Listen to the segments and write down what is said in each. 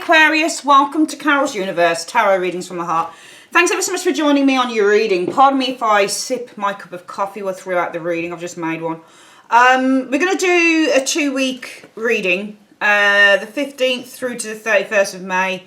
Aquarius, welcome to Carol's Universe, Tarot Readings from the Heart. Thanks ever so much for joining me on your reading. Pardon me if I sip my cup of coffee throughout the reading, I've just made one. We're going to do a 2-week reading, the 15th through to the 31st of May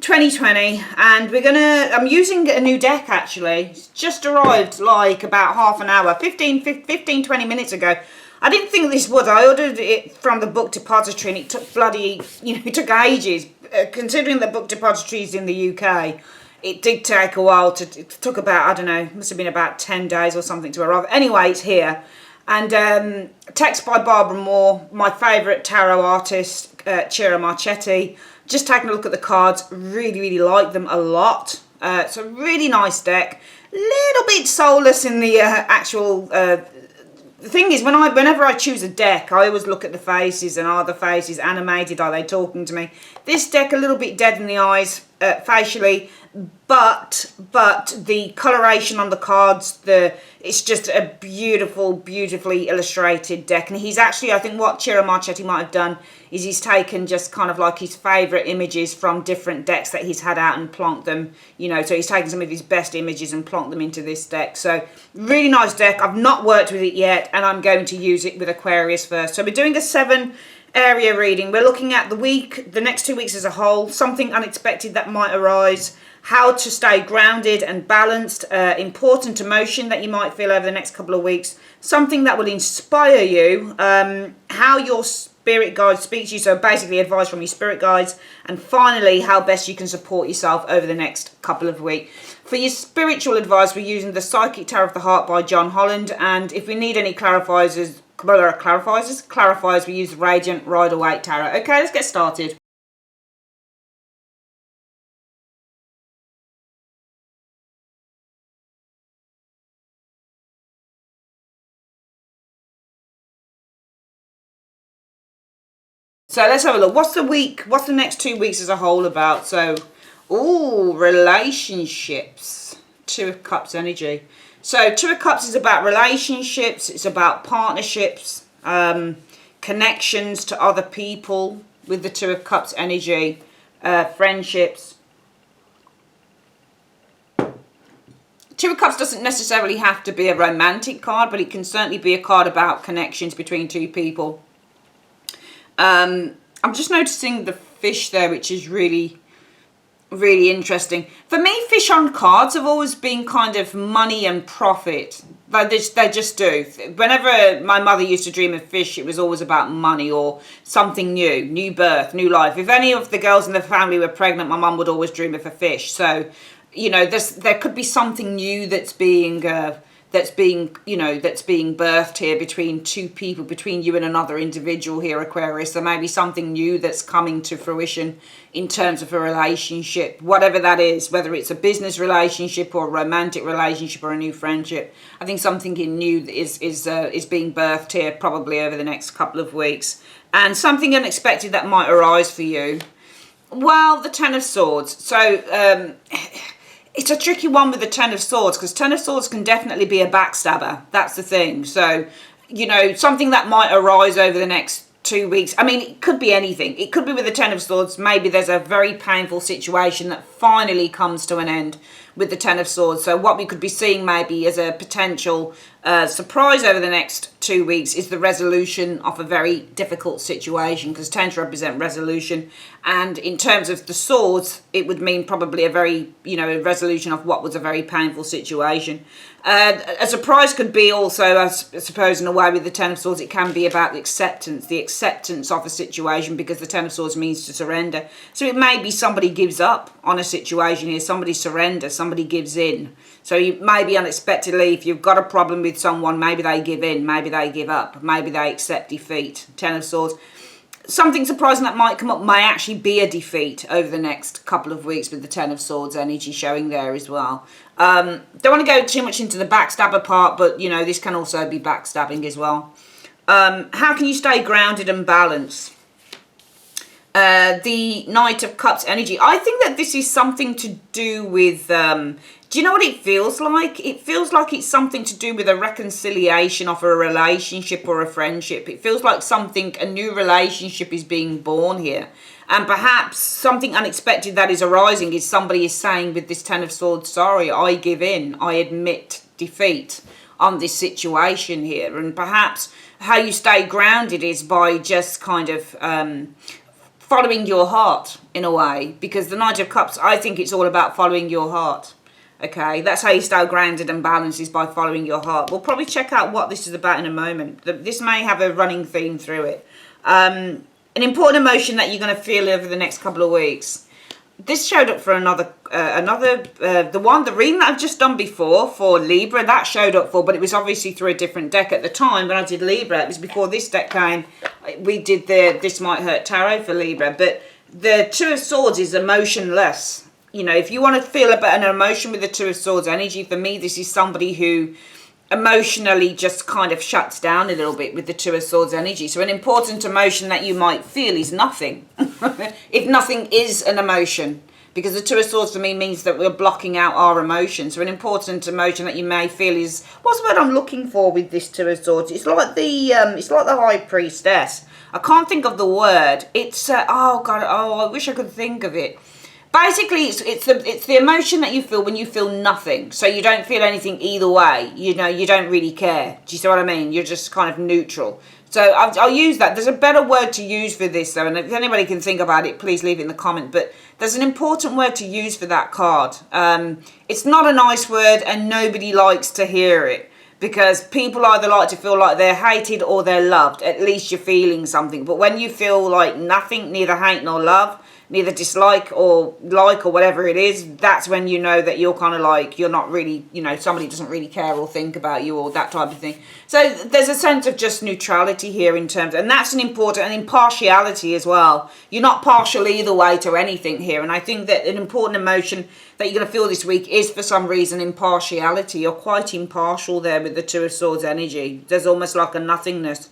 2020, and I'm using a new deck actually. It's just arrived like about half an hour, 15, 20 minutes ago. I didn't think this would. I ordered it from the book depository and it took it took ages. Considering the book depository is in the UK, it did take a while it took about, I don't know, must have been about 10 days or something to arrive. Anyway, it's here. And text by Barbara Moore, my favourite tarot artist, Cira Marchetti. Just taking a look at the cards, really like them a lot. It's a really nice deck. Little bit soulless in the actual... The thing is, whenever I choose a deck, I always look at the faces, and are the faces animated? Are they talking to me? This deck a little bit dead in the eyes facially, but the coloration on the cards, it's just a beautifully illustrated deck. And he's actually, I think what Cira Marchetti might have done is he's taken just kind of like his favourite images from different decks that he's had out and plonked them, so he's taken some of his best images and plonked them into this deck. So really nice deck. I've not worked with it yet, and I'm going to use it with Aquarius first. So we're doing a 7 area reading. We're looking at the next 2 weeks as a whole, something unexpected that might arise, how to stay grounded and balanced, important emotion that you might feel over the next couple of weeks, something that will inspire you, how your spirit guides speak to you, so basically advice from your spirit guides, and finally how best you can support yourself over the next couple of weeks. For your spiritual advice, we're using the Psychic Tarot of the Heart by John Holland, and if we need any clarifiers, we use the Radiant Rider-Waite Tarot. Okay, let's get started. So let's have a look. What's the next 2 weeks as a whole about? So, relationships. 2 of Cups energy. So 2 of Cups is about relationships. It's about partnerships, connections to other people with the 2 of Cups energy, friendships. 2 of Cups doesn't necessarily have to be a romantic card, but it can certainly be a card about connections between 2 people. I'm just noticing the fish there, which is really interesting. For me, fish on cards have always been kind of money and profit. They just do. Whenever my mother used to dream of fish, it was always about money or something new birth, new life. If any of the girls in the family were pregnant, my mum would always dream of a fish. So, there could be something new that's being birthed here between 2 people, between you and another individual here, Aquarius. There may be something new that's coming to fruition in terms of a relationship, whatever that is, whether it's a business relationship or a romantic relationship or a new friendship. I think something new is being birthed here probably over the next couple of weeks, and something unexpected that might arise for you. Well, the 10 of Swords. So it's a tricky one with the 10 of Swords, because 10 of Swords can definitely be a backstabber. That's the thing. So, something that might arise over the next 2 weeks. I mean, it could be anything. It could be with the 10 of Swords. Maybe there's a very painful situation that finally comes to an end with the 10 of Swords. So what we could be seeing maybe as a potential surprise over the next 2 weeks is the resolution of a very difficult situation, because tends to represent resolution. And in terms of the swords, it would mean probably a very, a resolution of what was a very painful situation. A surprise could be also, I suppose, in a way with the 10 of Swords, it can be about the acceptance of a situation, because the 10 of Swords means to surrender. So it may be somebody gives up on a situation here, somebody surrenders, somebody gives in. So you maybe unexpectedly, if you've got a problem with someone, maybe they give in, maybe they give up, maybe they accept defeat. 10 of Swords. Something surprising that might come up may actually be a defeat over the next couple of weeks with the 10 of Swords energy showing there as well. Don't want to go too much into the backstabber part, but, this can also be backstabbing as well. How can you stay grounded and balanced? The Knight of Cups energy. I think that this is something to do with Do you know what it feels like? It feels like it's something to do with a reconciliation of a relationship or a friendship. It feels like a new relationship is being born here. And perhaps something unexpected that is arising is somebody is saying with this Ten of Swords, sorry, I give in, I admit defeat on this situation here. And perhaps how you stay grounded is by just kind of following your heart in a way, because the Knight of Cups, I think it's all about following your heart. Okay, that's how you stay grounded and balanced, is by following your heart. We'll probably check out what this is about in a moment. This may have a running theme through it. An important emotion that you're going to feel over the next couple of weeks. This showed up for the reading that I've just done before for Libra, that showed up for, but it was obviously through a different deck at the time when I did Libra. It was before this deck came. We did the This Might Hurt Tarot for Libra, but the Two of Swords is emotionless. You know, if you want to feel about an emotion with the Two of Swords energy, for me, this is somebody who emotionally just kind of shuts down a little bit with the Two of Swords energy. So an important emotion that you might feel is nothing. If nothing is an emotion, because the Two of Swords for me means that we're blocking out our emotions. So an important emotion that you may feel is, what's the word I'm looking for with this Two of Swords? It's like the High Priestess. I can't think of the word. It's I wish I could think of it. Basically, it's the emotion that you feel when you feel nothing. So you don't feel anything either way. You know, you don't really care. Do you see what I mean? You're just kind of neutral. So I'll use that. There's a better word to use for this, though. And if anybody can think about it, please leave it in the comment. But there's an important word to use for that card. It's not a nice word, and nobody likes to hear it. Because people either like to feel like they're hated or they're loved. At least you're feeling something. But when you feel like nothing, neither hate nor love, neither dislike or like or whatever it is, that's when you know that you're kind of like, you're not really, you know, somebody doesn't really care or think about you or that type of thing. So there's a sense of just neutrality here in terms, and that's an important, and impartiality as well. You're not partial either way to anything here. And I think that an important emotion that you're going to feel this week is, for some reason, impartiality. You're quite impartial there with the Two of Swords energy. There's almost like a nothingness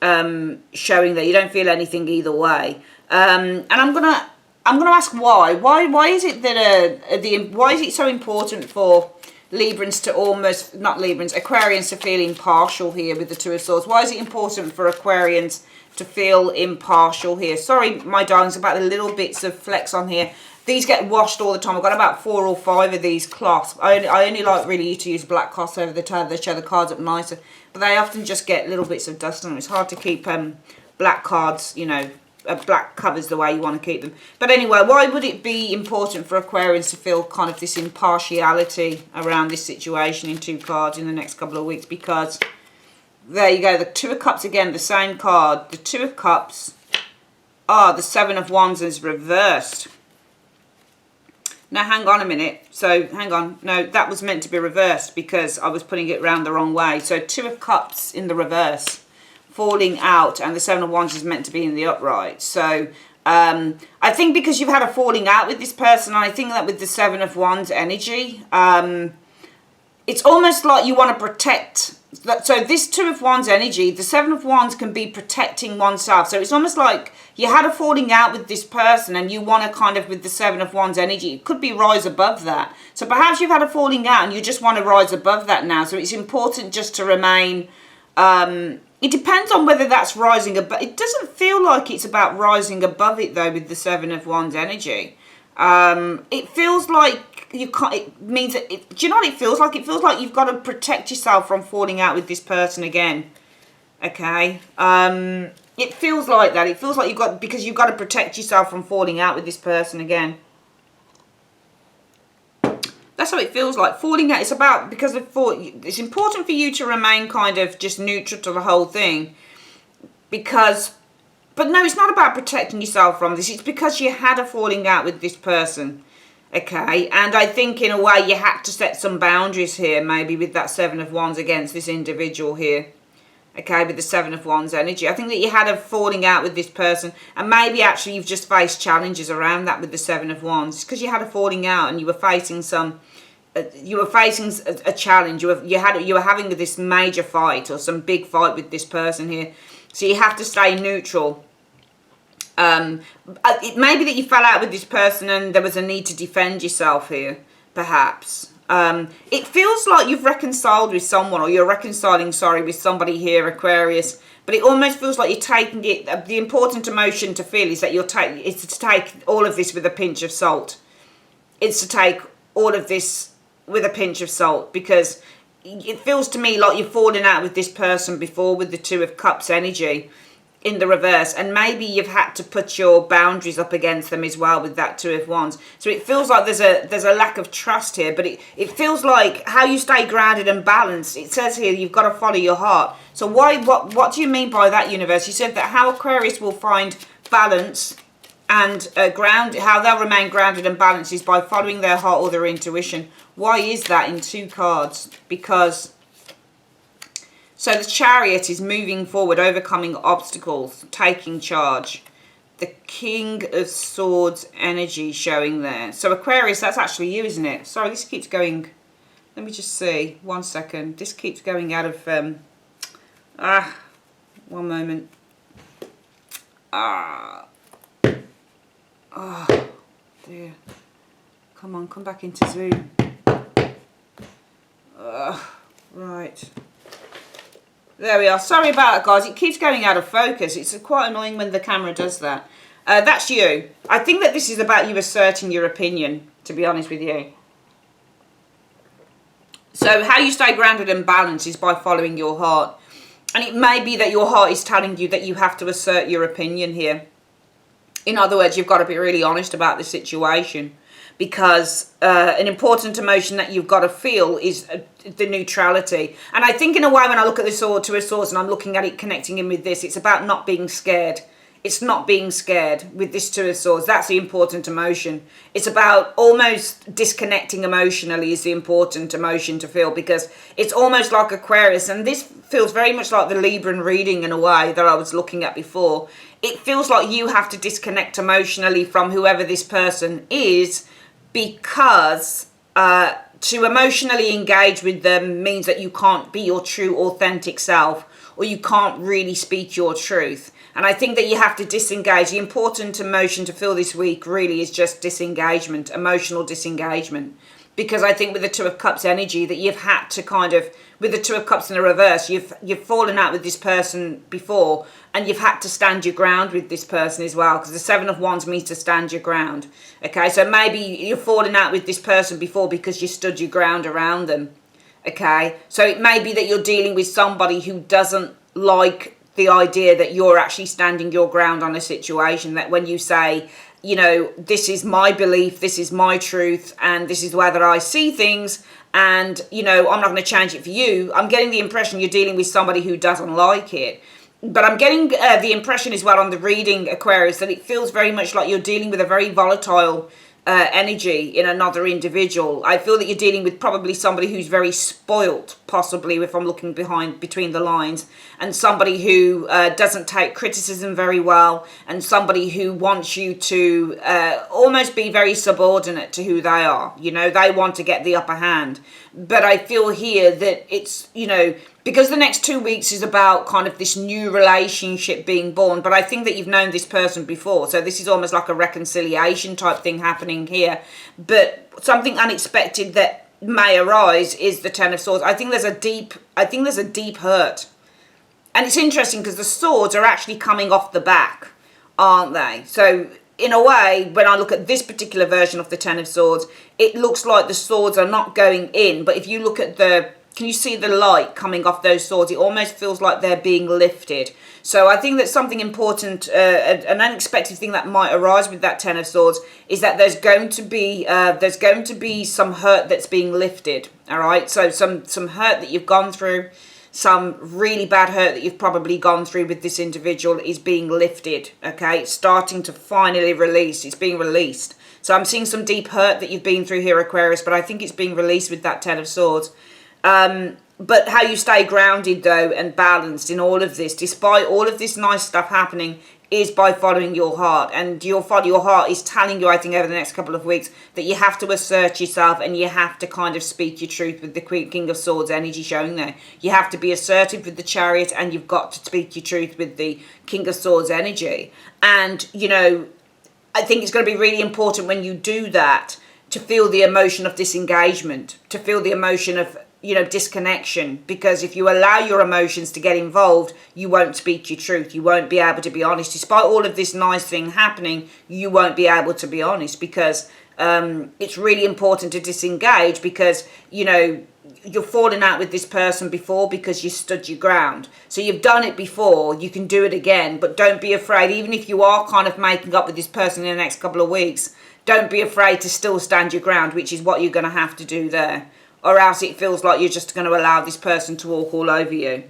showing that you don't feel anything either way. And I'm gonna ask why. Why is it that why is it so important for Librans to Aquarians to feel impartial here with the Two of Swords? Why is it important for Aquarians to feel impartial here? Sorry, my darlings, about the little bits of flecks on here. These get washed all the time. I've got about 4 or 5 of these cloths. I only like really to use black cloths over the top. They show the cards up nicer. But they often just get little bits of dust on them. It's hard to keep black cards, you know, black covers the way you want to keep them. But anyway, why would it be important for Aquarians to feel kind of this impartiality around this situation in 2 cards in the next couple of weeks? Because there you go, the Two of Cups again, the same card. The Two of Cups, the Seven of Wands is reversed. Now, hang on a minute. So, hang on. No, that was meant to be reversed because I was putting it round the wrong way. So, Two of Cups in the reverse, falling out, and the Seven of Wands is meant to be in the upright. So, I think because you've had a falling out with this person, I think that with the Seven of Wands energy, it's almost like you want to protect. So this Two of Wands energy, the Seven of Wands can be protecting oneself. So it's almost like you had a falling out with this person and you want to kind of, with the Seven of Wands energy, it could be rise above that. So perhaps you've had a falling out and you just want to rise above that now. So it's important just to remain, it depends on whether that's rising above. It doesn't feel like it's about rising above it though with the Seven of Wands energy. It feels like you can't, it means that, do you know what it feels like? It feels like you've got to protect yourself from falling out with this person again. Okay. It feels like that. It feels like because you've got to protect yourself from falling out with this person again. That's how it feels like. Falling out, it's about, because it's important for you to remain kind of just neutral to the whole thing. But no, it's not about protecting yourself from this. It's because you had a falling out with this person. Okay, and I think in a way you had to set some boundaries here, maybe with that Seven of Wands against this individual here. Okay, with the Seven of Wands energy. I think that you had a falling out with this person, and maybe actually you've just faced challenges around that with the Seven of Wands, because you had a falling out and you were facing a challenge. You were having this major fight or some big fight with this person here. So you have to stay neutral. It may be that you fell out with this person and there was a need to defend yourself here. perhaps. It feels like you've reconciled with someone, or you're reconciling, with somebody here, Aquarius. But it almost feels like you're taking it. The important emotion to feel is that it's to take all of this with a pinch of salt. It's to take all of this with a pinch of salt, because it feels to me like you've fallen out with this person before with the Two of Cups energy in the reverse, and maybe you've had to put your boundaries up against them as well with that Two of Wands. So it feels like there's a lack of trust here, but it feels like how you stay grounded and balanced. It says here you've got to follow your heart. So what do you mean by that, universe? You said that how Aquarius will find balance and how they'll remain grounded and balanced is by following their heart or their intuition. Why is that in 2 cards? Because so the Chariot is moving forward, overcoming obstacles, taking charge. The King of Swords energy showing there. So Aquarius, that's actually you, isn't it? Sorry, this keeps going. Let me just see. 1 second. This keeps going out of... 1 moment. Oh, dear. Come on, come back into Zoom. Right. There we are. Sorry about that, guys. It keeps going out of focus. It's quite annoying when the camera does that. That's you. I think that this is about you asserting your opinion, to be honest with you. So how you stay grounded and balanced is by following your heart. And it may be that your heart is telling you that you have to assert your opinion here. In other words, you've got to be really honest about the situation. Because an important emotion that you've got to feel is the neutrality. And I think in a way when I look at the Two of Swords and I'm looking at it connecting in with this, it's about not being scared. It's not being scared with this Two of Swords. That's the important emotion. It's about almost disconnecting emotionally is the important emotion to feel, because it's almost like Aquarius. And this feels very much like the Libran reading in a way that I was looking at before. It feels like you have to disconnect emotionally from whoever this person is, because to emotionally engage with them means that you can't be your true authentic self, or you can't really speak your truth. And I think that you have to disengage. The important emotion to feel this week really is just disengagement, emotional disengagement. Because I think with the Two of Cups energy that you've had to kind of, with the Two of Cups in the reverse, you've fallen out with this person before, and you've had to stand your ground with this person as well, because the Seven of Wands means to stand your ground. Okay, so maybe you've fallen out with this person before because you stood your ground around them. Okay, so it may be that you're dealing with somebody who doesn't like the idea that you're actually standing your ground on a situation, that when you say, you know, this is my belief, this is my truth, and this is the way that I see things, and, you know, I'm not going to change it for you. I'm getting the impression you're dealing with somebody who doesn't like it. But I'm getting the impression as well on the reading, Aquarius, that it feels very much like you're dealing with a very volatile energy in another individual. I feel that you're dealing with probably somebody who's very spoilt, possibly, if I'm looking between the lines, and somebody who doesn't take criticism very well, and somebody who wants you to almost be very subordinate to who they are. You know, they want to get the upper hand. But I feel here that it's, you know, because the next 2 weeks is about kind of this new relationship being born, but I think that you've known this person before, so this is almost like a reconciliation type thing happening here. But something unexpected that may arise is the Ten of Swords. I think there's a deep hurt. And it's interesting because the swords are actually coming off the back, aren't they? So in a way, when I look at this particular version of the Ten of Swords, it looks like the swords are not going in, but if you look at can you see the light coming off those swords? It almost feels like they're being lifted. So I think that something important, an unexpected thing that might arise with that Ten of Swords is that there's going to be some hurt that's being lifted. All right, so some hurt that you've gone through, some really bad hurt that you've probably gone through with this individual is being lifted. Okay, it's starting to finally release. It's being released. So I'm seeing some deep hurt that you've been through here, Aquarius, but I think it's being released with that Ten of Swords. But how you stay grounded, though, and balanced in all of this, despite all of this nice stuff happening, is by following your heart. And your heart is telling you, I think, over the next couple of weeks, that you have to assert yourself and you have to kind of speak your truth with the King of Swords energy showing there. You have to be assertive with the Chariot, and you've got to speak your truth with the King of Swords energy. And, you know, I think it's going to be really important when you do that to feel the emotion of disengagement, to feel the emotion of, disconnection. Because if you allow your emotions to get involved, you won't speak your truth. You won't be able to be honest. Despite all of this nice thing happening, you won't be able to be honest, because it's really important to disengage, because, you're falling out with this person before because you stood your ground. So you've done it before, you can do it again, but don't be afraid. Even if you are kind of making up with this person in the next couple of weeks, don't be afraid to still stand your ground, which is what you're going to have to do there. Or else it feels like you're just going to allow this person to walk all over you.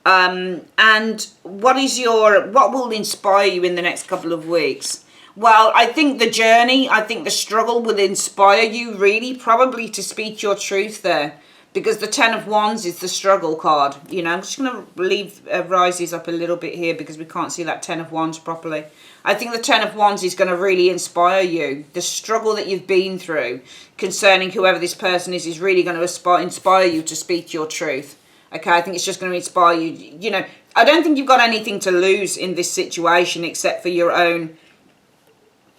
And what will inspire you in the next couple of weeks? Well, I think the journey, I think the struggle will inspire you really probably to speak your truth there. Because the Ten of Wands is the struggle card. I'm just going to leave rises up a little bit here because we can't see that Ten of Wands properly. I think the Ten of Wands is going to really inspire you. The struggle that you've been through concerning whoever this person is really going to inspire you to speak your truth. Okay, I think it's just going to inspire you. I don't think you've got anything to lose in this situation except for your own,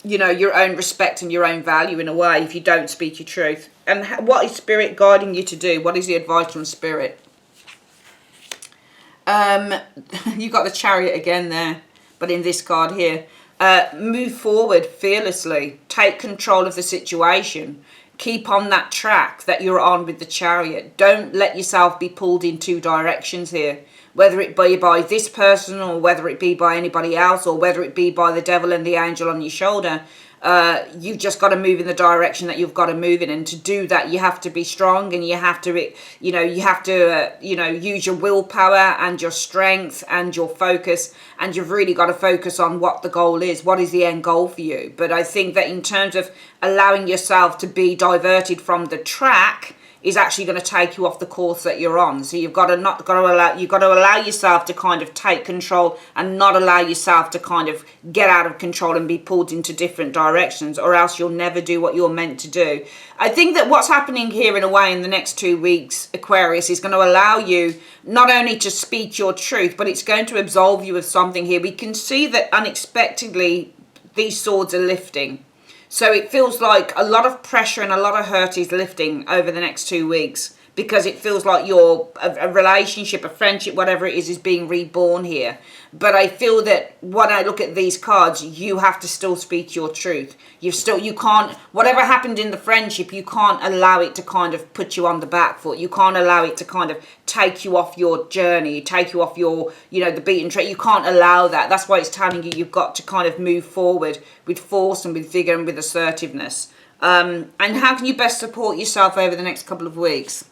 your own respect and your own value in a way if you don't speak your truth. And what is Spirit guiding you to do? What is the advice from Spirit? You got the Chariot again there, but in this card here. Move forward fearlessly. Take control of the situation. Keep on that track that you're on with the Chariot. Don't let yourself be pulled in two directions here. Whether it be by this person or whether it be by anybody else or whether it be by the devil and the angel on your shoulder. You've just got to move in the direction that you've got to move in, and to do that you have to be strong, and you have to use your willpower and your strength and your focus, and you've really got to focus on what the goal is, what is the end goal for you. But I think that in terms of allowing yourself to be diverted from the track is actually going to take you off the course that you're on. So you've got to allow yourself to kind of take control and not allow yourself to kind of get out of control and be pulled into different directions, or else you'll never do what you're meant to do. I think that what's happening here in a way in the next 2 weeks, Aquarius, is going to allow you not only to speak your truth, but it's going to absolve you of something here. We can see that unexpectedly these swords are lifting. So it feels like a lot of pressure and a lot of hurt is lifting over the next 2 weeks, because it feels like a relationship, a friendship, whatever it is being reborn here. But I feel that when I look at these cards, you have to still speak your truth. You can't, whatever happened in the friendship, you can't allow it to kind of put you on the back foot. You can't allow it to kind of take you off your journey, take you off your, the beaten track. You can't allow that. That's why it's telling you you've got to kind of move forward with force and with vigor and with assertiveness. And how can you best support yourself over the next couple of weeks?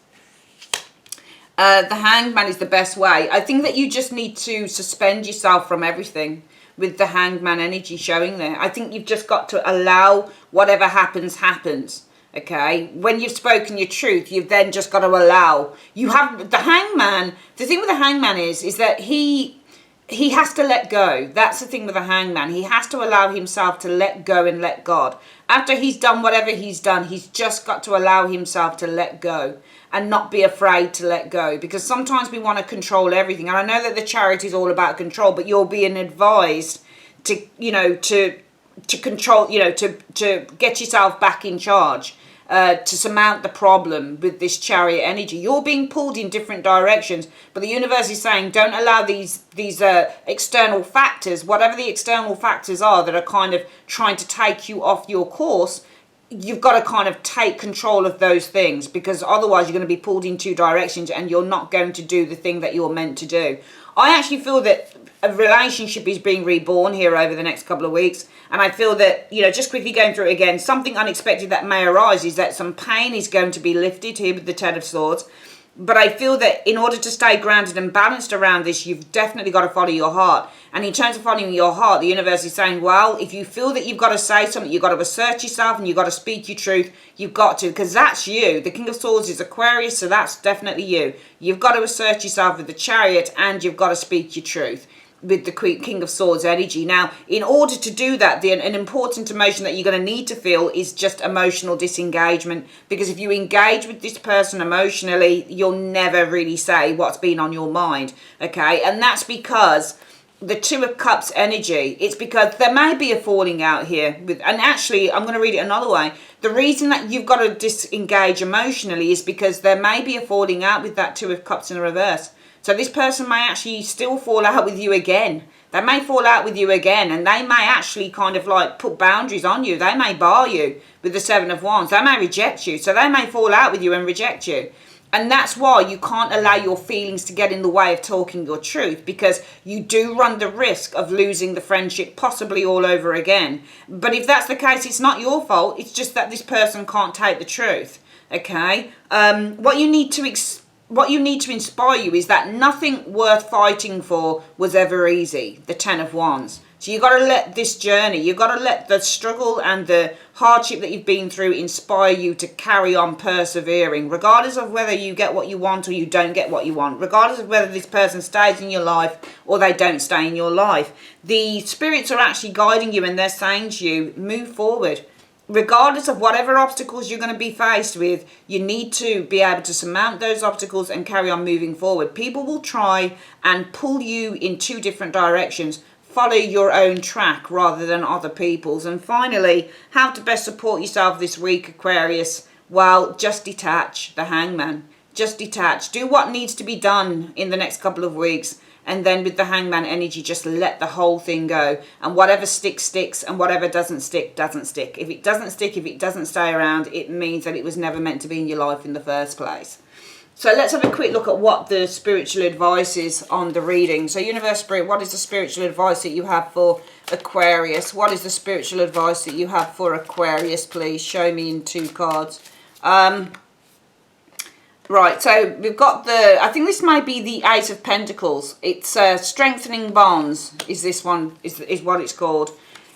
The Hanged Man is the best way. I think that you just need to suspend yourself from everything with the Hanged Man energy showing there. I think you've just got to allow whatever happens, happens. Okay? When you've spoken your truth, you've then just got to allow. You have the Hanged Man. The thing with the Hanged Man is that he has to let go. That's the thing with the Hanged Man. He has to allow himself to let go and let God. After he's done whatever he's done, he's just got to allow himself to let go and not be afraid to let go. Because sometimes we want to control everything. And I know that the Chariot is all about control, but you're being advised to, to control, to get yourself back in charge. To surmount the problem with this Chariot energy. You're being pulled in different directions, but the universe is saying don't allow these external factors, whatever the external factors are that are kind of trying to take you off your course. You've got to kind of take control of those things, because otherwise you're going to be pulled in two directions and you're not going to do the thing that you're meant to do. I actually feel that a relationship is being reborn here over the next couple of weeks. And I feel that, just quickly going through it again, something unexpected that may arise is that some pain is going to be lifted here with the Ten of Swords. But I feel that in order to stay grounded and balanced around this, you've definitely got to follow your heart. And in terms of following your heart, the universe is saying, well, if you feel that you've got to say something, you've got to assert yourself and you've got to speak your truth, you've got to, because that's you. The King of Swords is Aquarius, so that's definitely you. You've got to assert yourself with the Chariot, and you've got to speak your truth with the King of Swords energy. Now, in order to do that, an important emotion that you're going to need to feel is just emotional disengagement. Because if you engage with this person emotionally, you'll never really say what's been on your mind. Okay? And that's because the Two of Cups energy, it's because there may be a falling out here with, and actually I'm going to read it another way. The reason that you've got to disengage emotionally is because there may be a falling out with that Two of Cups in the reverse. So this person may actually still fall out with you again. They may fall out with you again, and they may actually kind of like put boundaries on you. They may bar you with the Seven of Wands. They may reject you. So they may fall out with you and reject you. And that's why you can't allow your feelings to get in the way of talking your truth, because you do run the risk of losing the friendship possibly all over again. But if that's the case, it's not your fault. It's just that this person can't take the truth. Okay? What you need to inspire you is that nothing worth fighting for was ever easy. The Ten of Wands. So you've got to let this journey, you've got to let the struggle and the hardship that you've been through inspire you to carry on persevering, regardless of whether you get what you want or you don't get what you want, regardless of whether this person stays in your life or they don't stay in your life. The spirits are actually guiding you, and they're saying to you, move forward. Regardless of whatever obstacles you're going to be faced with, you need to be able to surmount those obstacles and carry on moving forward. People will try and pull you in two different directions. Follow your own track rather than other people's. And finally, how to best support yourself this week, Aquarius? Well, just detach. The Hangman. Just detach. Do what needs to be done in the next couple of weeks. And then with the Hangman energy, just let the whole thing go. And whatever sticks, sticks. And whatever doesn't stick, doesn't stick. If it doesn't stick, if it doesn't stay around, it means that it was never meant to be in your life in the first place. So let's have a quick look at what the spiritual advice is on the reading. So Universe Spirit, what is the spiritual advice that you have for Aquarius? What is the spiritual advice that you have for Aquarius, please? Show me in 2 cards. Right, so we've got I think this might be the Ace of Pentacles. It's strengthening bonds is this one, is what it's called.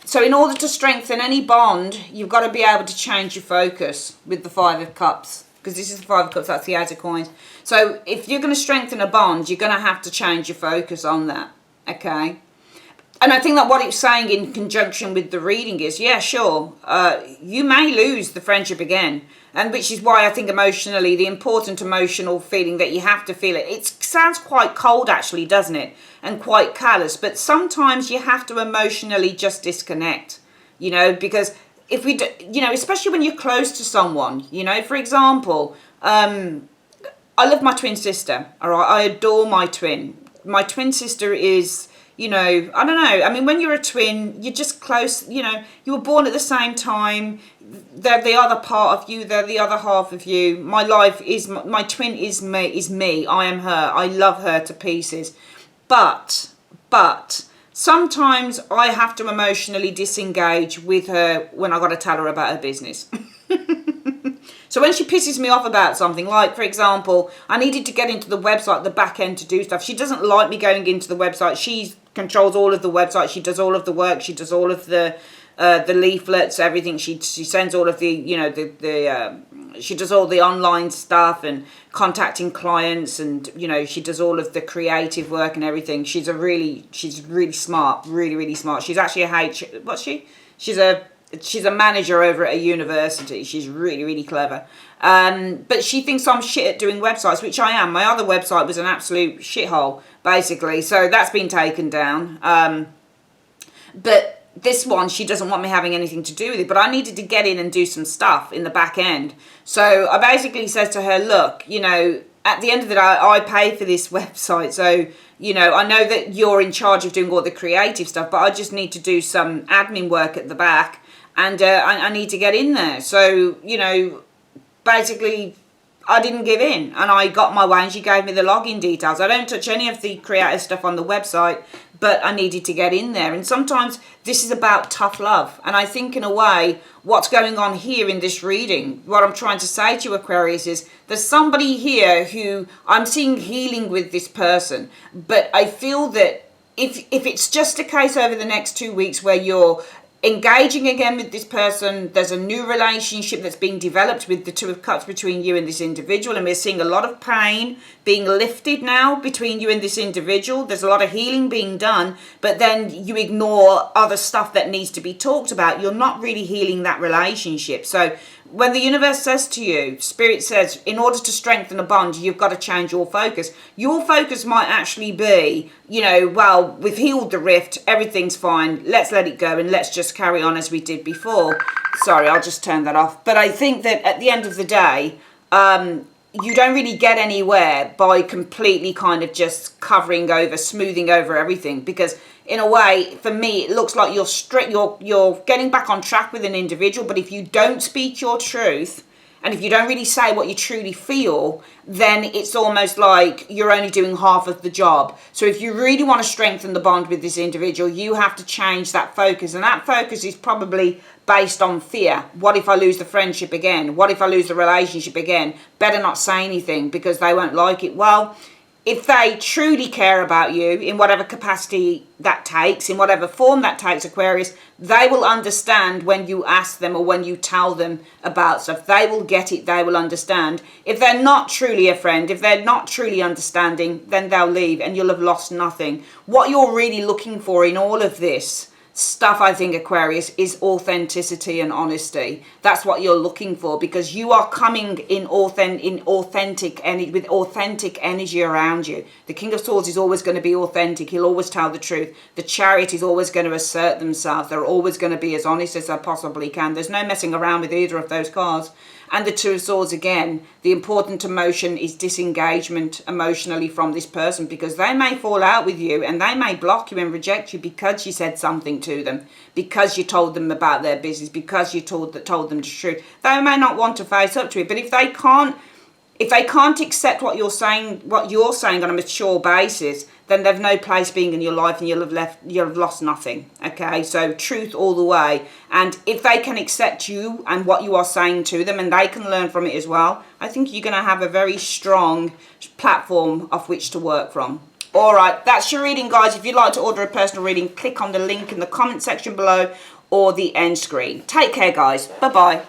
So in order to strengthen any bond, you've got to be able to change your focus with the Five of Cups. Because this is the Five of Cups, that's the Eight of Coins. So if you're going to strengthen a bond, you're going to have to change your focus on that, okay? And I think that what it's saying in conjunction with the reading is, yeah, sure, you may lose the friendship again. And which is why I think emotionally, the important emotional feeling that you have to feel it. It sounds quite cold actually, doesn't it? And quite callous. But sometimes you have to emotionally just disconnect, you know, because if we do, you know, especially when you're close to someone, you know, for example, I love my twin sister, all right? I adore my twin. My twin sister is, you know, I don't know. I mean, when you're a twin, you're just close, you know, you were born at the same time. They're the other part of you. They're the other half of you. My life is, my twin is me. I am her. I love her to pieces. But sometimes I have to emotionally disengage with her when I got to tell her about her business. So when she pisses me off about something, like, for example, I needed to get into the website, the back end to do stuff. She doesn't like me going into the website. She controls all of the website. She does all of the work. She does all of the leaflets, everything. She sends all of the, you know, she does all the online stuff and contacting clients, and, you know, she does all of the creative work and everything. She's really smart, really smart. She's actually she's a manager over at a university. She's really clever. But she thinks I'm shit at doing websites, which I am. My other website was an absolute shithole, basically. So that's been taken down. But this one, she doesn't want me having anything to do with it. But I needed to get in and do some stuff in the back end. So I basically said to her, look, you know, at the end of the day, I pay for this website. So, you know, I know that you're in charge of doing all the creative stuff, but I just need to do some admin work at the back. And I need to get in there. So, you know, basically, I didn't give in. And I got my way, and she gave me the login details. I don't touch any of the creative stuff on the website, but I needed to get in there. And sometimes this is about tough love. And I think, in a way, what's going on here in this reading, what I'm trying to say to you, Aquarius, is there's somebody here who I'm seeing healing with this person. But I feel that if it's just a case over the next 2 weeks where you're engaging again with this person, there's a new relationship that's being developed with the Two of Cups between you and this individual, and we're seeing a lot of pain being lifted now between you and this individual. There's a lot of healing being done, but then you ignore other stuff that needs to be talked about. You're not really healing that relationship. So When the universe says to you, Spirit says, in order to strengthen a bond, you've got to change your focus. Your focus might actually be, you know, well, we've healed the rift, everything's fine, let's let it go and let's just carry on as we did before. Sorry, I'll just turn that off. But I think that at the end of the day, you don't really get anywhere by completely kind of just covering over, smoothing over everything, because in a way, for me, it looks like you're getting back on track with an individual, but if you don't speak your truth, and if you don't really say what you truly feel, then it's almost like you're only doing half of the job. So if you really want to strengthen the bond with this individual, you have to change that focus. And that focus is probably based on fear. What if I lose the friendship again? What if I lose the relationship again? Better not say anything because they won't like it. Well, if they truly care about you in whatever capacity that takes, in whatever form that takes, Aquarius, they will understand when you ask them or when you tell them about stuff. They will get it. They will understand. If they're not truly a friend, if they're not truly understanding, then they'll leave and you'll have lost nothing. What you're really looking for in all of this stuff, I think, Aquarius, is authenticity and honesty. That's what you're looking for, because you are coming in authentic energy, with authentic energy around you. The King of Swords is always going to be authentic. He'll always tell the truth. The Chariot is always going to assert themselves. They're always going to be as honest as they possibly can. There's no messing around with either of those cards. And the Two of Swords, again, the important emotion is disengagement emotionally from this person, because they may fall out with you and they may block you and reject you because you said something to them, because you told them about their business, because you told them the truth. They may not want to face up to it, but if they can't accept what you're saying on a mature basis, then they've no place being in your life and you'll have lost nothing. Okay, so truth all the way. And if they can accept you and what you are saying to them, and they can learn from it as well, I think you're going to have a very strong platform off which to work from. All right, that's your reading, guys. If you'd like to order a personal reading, click on the link in the comment section below or the end screen. Take care, guys. Bye-bye.